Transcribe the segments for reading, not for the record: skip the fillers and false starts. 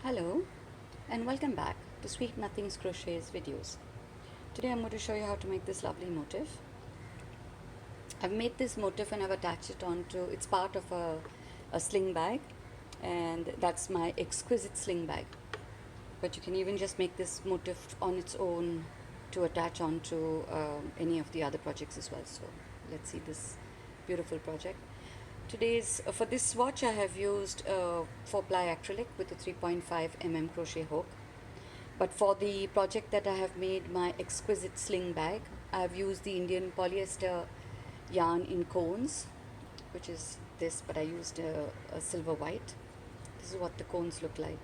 Hello and welcome back to Sweet Nothings Crochet's videos. Today I'm going to show you how to make this lovely motif. I've made this motif and I've attached it onto, it's part of a sling bag, and that's my exquisite sling bag. But you can even just make this motif on its own to attach onto any of the other projects as well. So let's see this beautiful project. For this swatch I have used 4-ply acrylic with a 3.5 mm crochet hook. But for the project that I have made, my exquisite sling bag, I have used the Indian polyester yarn in cones, which is this, but I used a silver white. This is what the cones look like.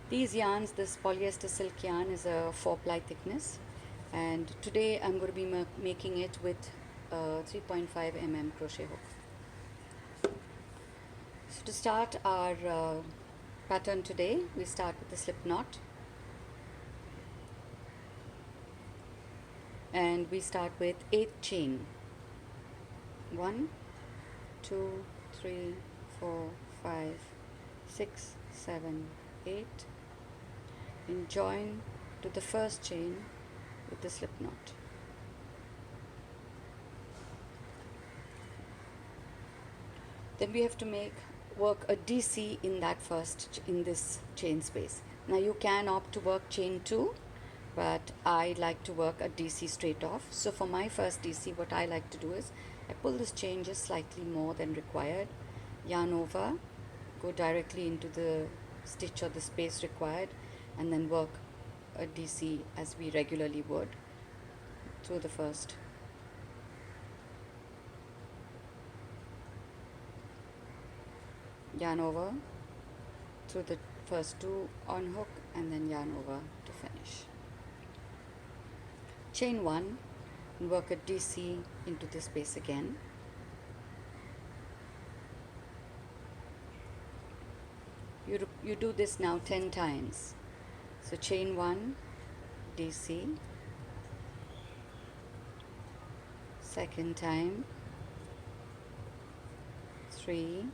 These yarns, this polyester silk yarn is a 4-ply thickness, and today I'm going to be making it with a 3.5 mm crochet hook. So to start our pattern today, we start with the slip knot, and we start with 8 chain. 1, 2, 3, 4, 5, 6, 7, 8, and join to the first chain with the slip knot. Then we have to work a DC in this chain space. Now you can opt to work chain 2, but I like to work a DC straight off. So for my first DC, what I like to do is I pull this chain just slightly more than required, yarn over, go directly into the stitch or the space required, and then work a DC as we regularly would through the first. Yarn over through the first 2 on hook, and then yarn over to finish. Chain 1 and work a DC into the space again. You do this now 10 times. So chain 1, DC, second time, 3,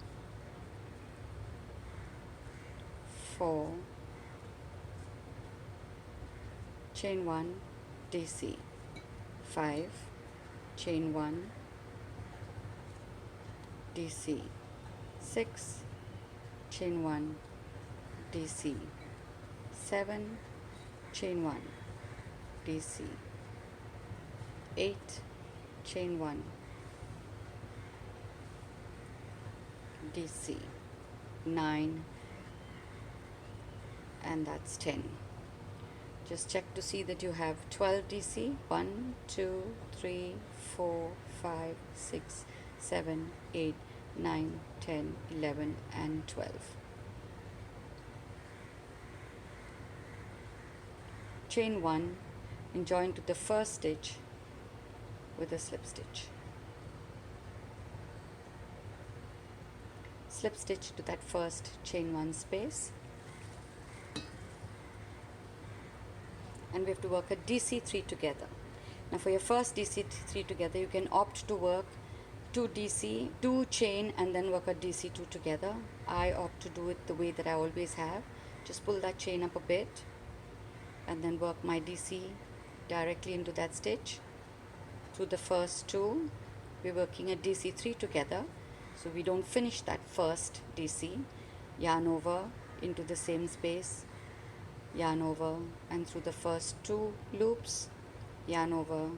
4, chain 1, DC, 5, chain 1, DC, 6, chain 1, DC, 7, chain 1, DC, 8, chain 1, DC, 9, and that's 10. Just check to see that you have 12 DC. 1, 2, 3, 4, 5, 6, 7, 8, 9, 10, 11, and 12. Chain 1 and join to the first stitch with a slip stitch. Slip stitch to that first chain 1 space, and we have to work a DC3 together. Now for your first DC3 together, you can opt to work 2 chain and then work a DC2 together. I opt to do it the way that I always have. Just pull that chain up a bit and then work my DC directly into that stitch. Through the first 2, we're working a DC3 together, so we don't finish that first DC. Yarn over into the same space, yarn over, and through the first 2 loops, yarn over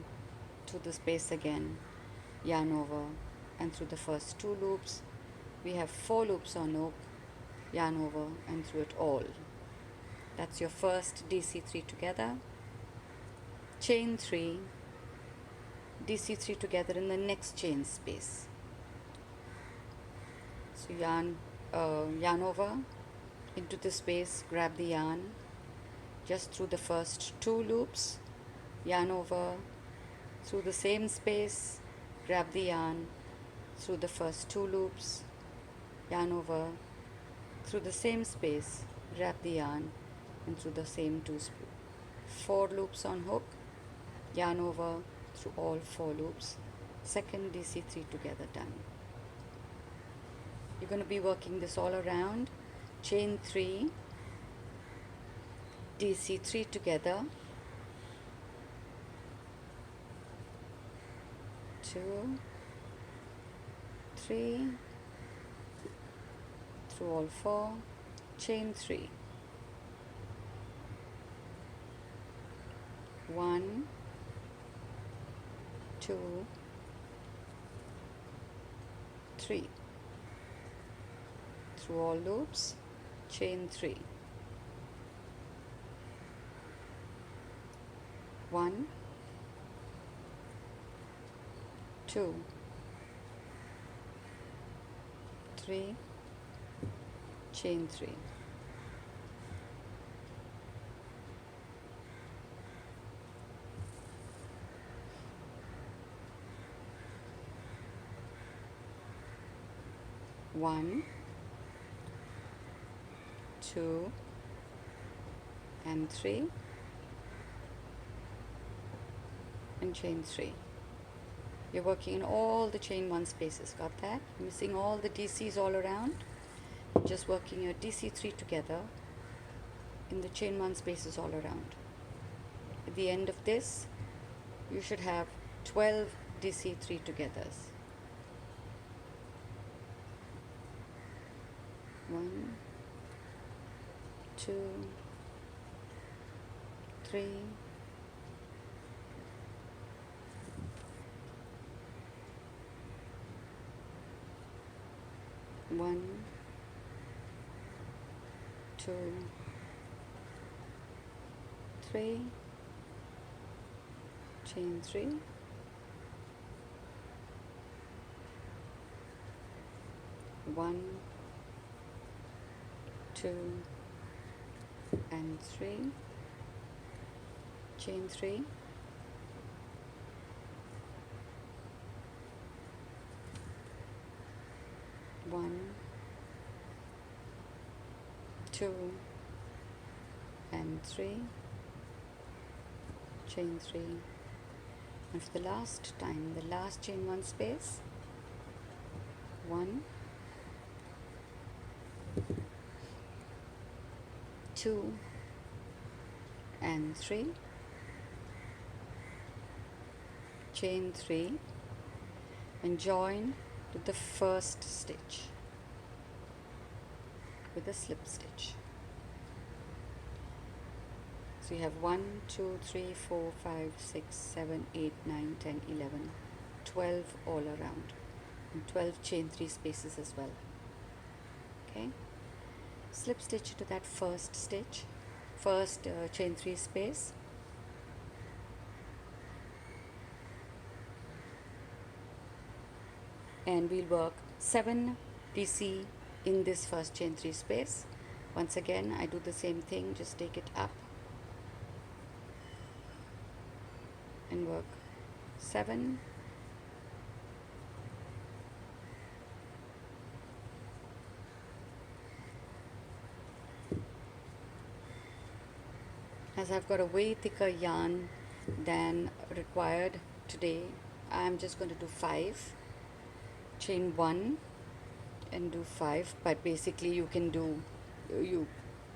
to the space again, yarn over, and through the first 2 loops. We have 4 loops on hook, yarn over, and through it all. That's your first DC3 together. Chain 3, DC3 together in the next chain space. So yarn over into the space, grab the yarn just through the first 2 loops, yarn over through the same space, grab the yarn through the first 2 loops, yarn over through the same space, grab the yarn, and through the same 4 loops on hook, yarn over through all 4 loops, second DC3 together, done. You're going to be working this all around chain 3, DC 3 together, 2, 3, through all 4, chain 3, 1, 2, 3, through all loops, chain 3, 1, 2, 3, chain 3, 1, 2, and 3, and chain 3. You're working in all the chain 1 spaces, got that? Missing all the DCs all around. Just working your DC 3 together in the chain 1 spaces all around. At the end of this, you should have 12 DC 3 togethers. 1, 2, 3, 1, 2, 3, chain 3, 1, 2, and 3, chain 3, 1, 2, and 3, chain 3, and for the last time, the last chain 1 space, 1, 2, and 3, chain 3, and join to the first stitch with a slip stitch. So you have 1, 2, 3, 4, 5, 6, 7, 8, 9, 10, 11, 12 all around, and 12 chain 3 spaces as well. Okay, slip stitch into that first stitch, first chain 3 space, and we'll work 7 DC in this first chain 3 space. Once again, I do the same thing, just take it up and work 7, as I've got a way thicker yarn than required today, I'm just going to do 5, chain 1 and do 5, but basically you can do,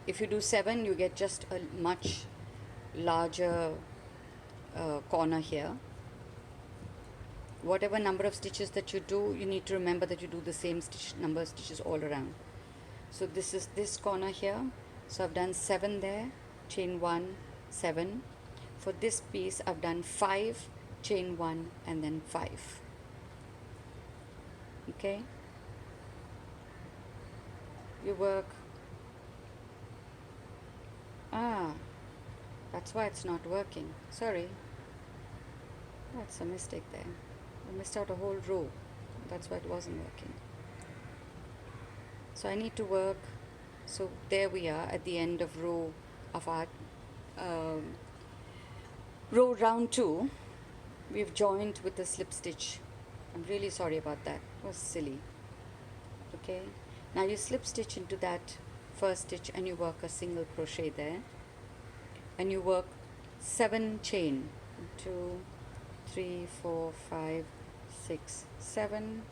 if you do 7, you get just a much larger corner here. Whatever number of stitches that you do, you need to remember that you do the same number of stitches all around. So this is this corner here, so I've done 7 there, chain 1, 7. For this piece I've done 5, chain 1, and then 5. Okay, you work, that's why it's not working, sorry, that's a mistake there, I missed out a whole row, that's why it wasn't working. So I need to work, so there we are at the end of row of our row round 2. We've joined with the slip stitch. I'm really sorry about that, it was silly. Okay, now you slip stitch into that first stitch and you work a single crochet there, and you work 7 chain, 2, 3, 4, 5, 6, 7,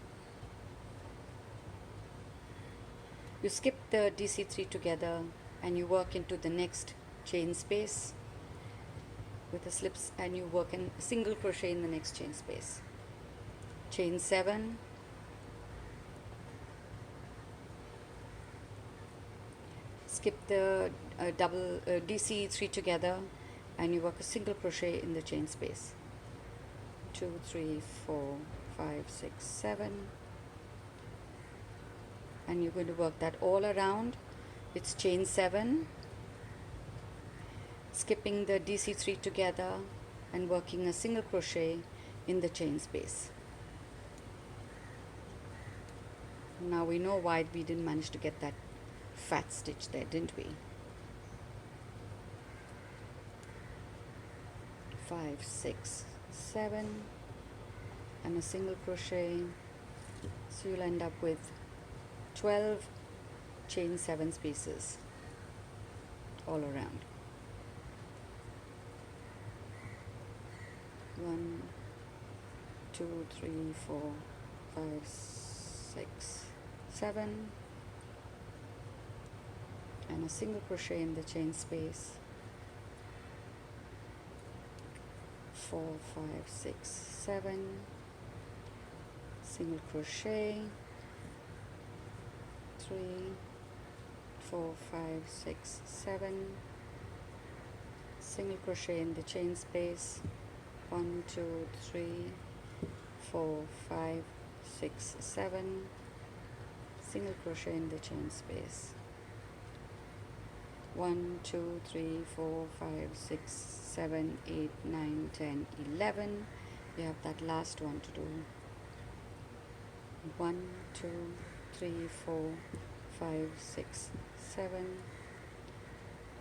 You skip the DC3 together and you work into the next chain space with the slips, and you work in single crochet in the next chain space. Chain 7, skip the double DC3 together and you work a single crochet in the chain space. 2, 3, 4, 5, 6, 7, and you're going to work that all around. It's chain 7, skipping the DC3 together and working a single crochet in the chain space. Now we know why we didn't manage to get that fat stitch there, didn't we? 5, 6, 7, and a single crochet. So you'll end up with 12 chain 7 spaces all around. 1, 2, 3, 4, 5, 6, 7, and a single crochet in the chain space. 4, 5, 6, 7, single crochet. 3, 4, 5, 6, 7, single crochet in the chain space. 1, 2, 3, 4, 5, 6, 7, single crochet in the chain space. 1, 2, 3, 4, 5, 6, 7, 8, 9, 10, 11. You have that last one to do. 1, 2, 3, 4, 5, 6, 7,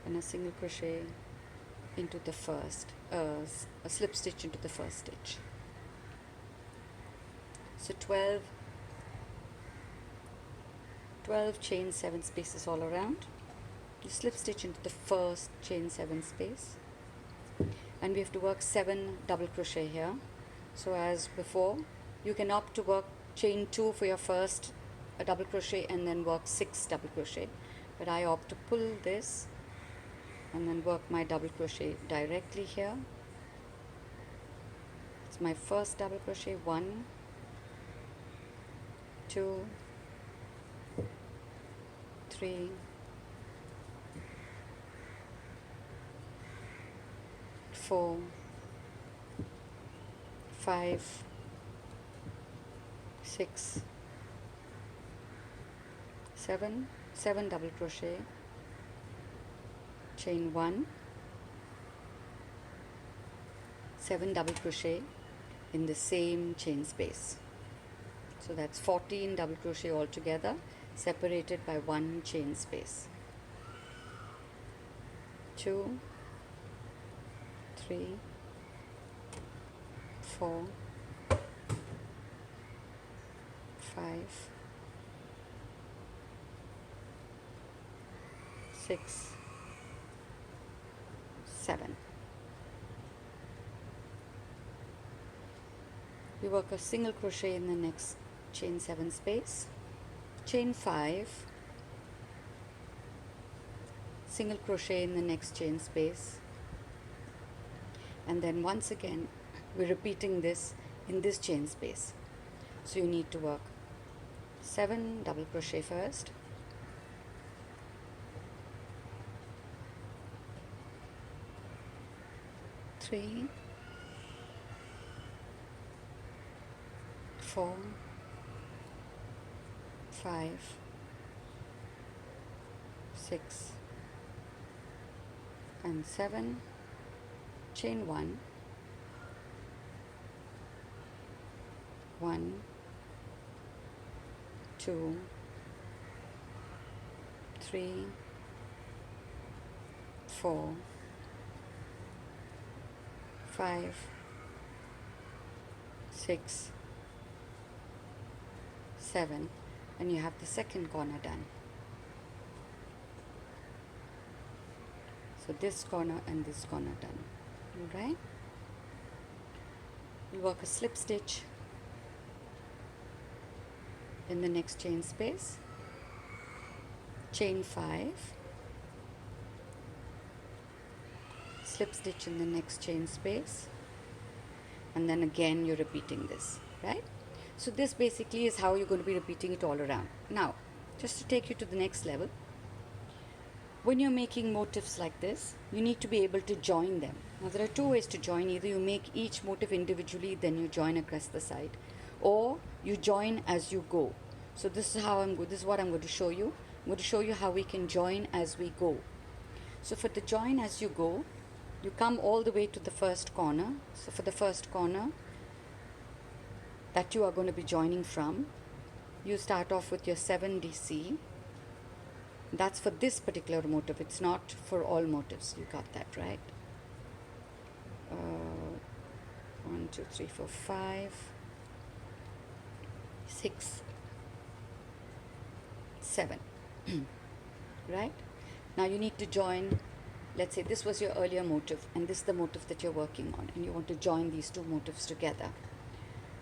and a single crochet into the first, a slip stitch into the first stitch. So 12 chain 7 spaces all around. You slip stitch into the first chain 7 space, and we have to work 7 double crochet here. So as before, you can opt to work chain 2 for your first double crochet and then work 6 double crochet, but I opt to pull this and then work my double crochet directly here. It's my first double crochet. 1, 2, 3, 4, 5, 6, 7 double crochet, chain 1, 7 double crochet in the same chain space. So that's 14 double crochet altogether, separated by 1 chain space. 2, 3, 4, 5, 6, 7. We work a single crochet in the next chain 7 space, chain 5, single crochet in the next chain space, and then once again we're repeating this in this chain space. So you need to work 7 double crochet first, 3, 4, 5, 6, and 7, chain 1, 1, 2, 3, 4, 5, 6, 7, and you have the second corner done. So this corner and this corner done. Alright? You work a slip stitch in the next chain space, chain 5, slip stitch in the next chain space, and then again you're repeating this, right? So this basically is how you're going to be repeating it all around. Now, just to take you to the next level, when you're making motifs like this, you need to be able to join them. Now there are two ways to join. Either you make each motif individually, then you join across the side, or you join as you go. So this is how this is what I'm going to show you. I'm going to show you how we can join as we go. So for the join as you go, you come all the way to the first corner. So for the first corner that you are going to be joining from, you start off with your 7 DC. That's for this particular motif. It's not for all motifs. You got that right? 1, 2, 3, 4, 5, 6, 7. Right? Now you need to join. Let's say this was your earlier motif and this is the motif that you're working on, and you want to join these two motifs together.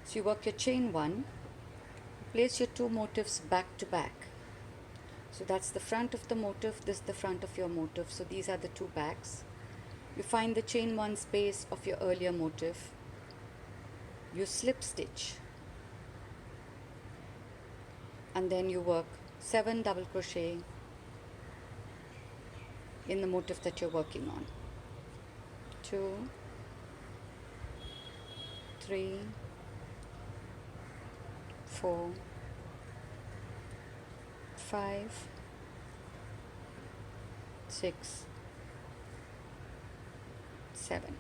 So you work your chain 1, place your two motifs back to back. So that's the front of the motif, this is the front of your motif. So these are the two backs. You find the chain 1 space of your earlier motif. You slip stitch. And then you work 7 double crochet in the motif that you're working on. 2, 3, 4, 5, 6, 7.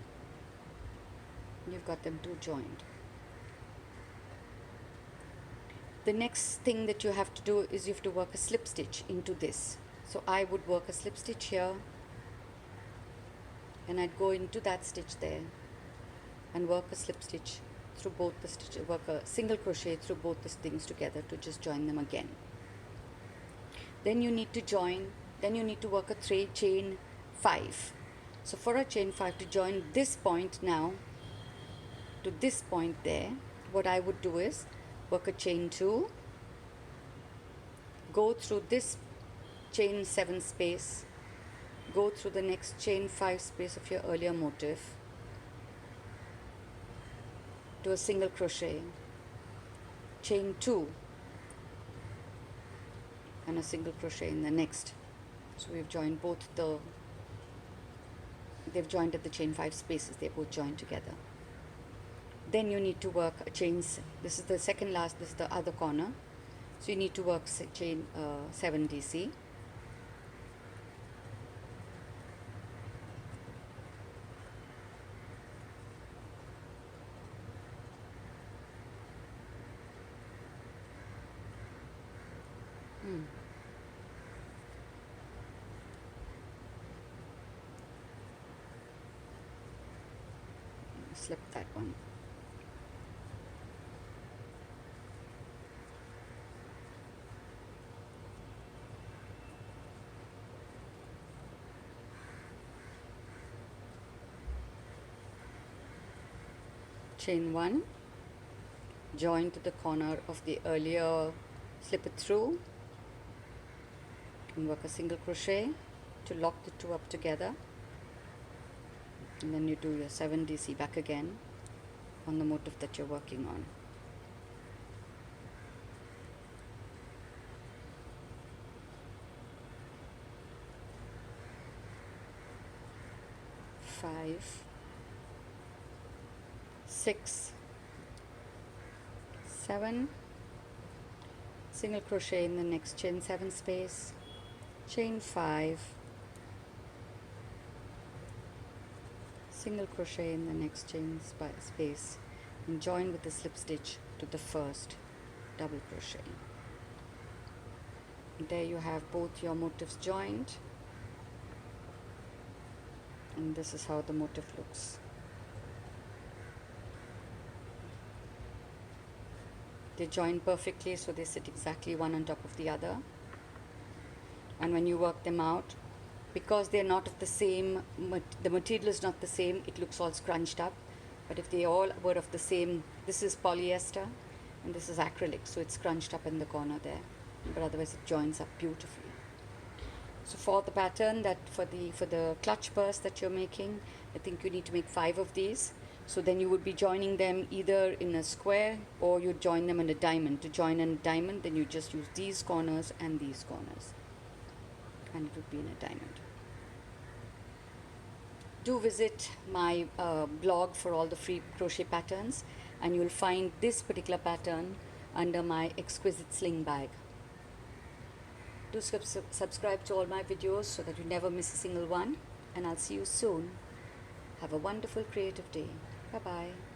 You've got them two joined. The next thing that you have to do is you have to work a slip stitch into this. So I would work a slip stitch here, and I'd go into that stitch there and work a slip stitch through both the stitches, work a single crochet through both the things together to just join them again. Then you need to join, then you need to work a chain 5. So for a chain 5 to join this point now to this point there, what I would do is work a chain 2, go through this chain 7 space, go through the next chain 5 space of your earlier motif, do a single crochet, chain 2, and a single crochet in the next. So we've joined both they've joined at the chain 5 spaces, they're both joined together. Then you need to work a chains, this is the second last, this is the other corner. So you need to work chain 7 DC. Slip that one. Chain 1, join to the corner of the earlier, slip it through and work a single crochet to lock the two up together, and then you do your 7 DC back again on the motif that you're working on. Five, 6, 7, single crochet in the next chain 7 space, chain 5, single crochet in the next chain space, and join with the slip stitch to the first double crochet. And there you have both your motifs joined, and this is how the motif looks. They join perfectly, so they sit exactly one on top of the other. And when you work them out, because they're not of the same, the material is not the same, it looks all scrunched up. But if they all were of the same, this is polyester and this is acrylic, so it's scrunched up in the corner there. But otherwise it joins up beautifully. So for the pattern that for the clutch purse that you're making, I think you need to make 5 of these. So then you would be joining them either in a square or you join them in a diamond. To join in a diamond, then you just use these corners and these corners, and it would be in a diamond. Do visit my blog for all the free crochet patterns, and you'll find this particular pattern under my exquisite sling bag. Do subscribe to all my videos so that you never miss a single one, and I'll see you soon. Have a wonderful creative day. Bye bye.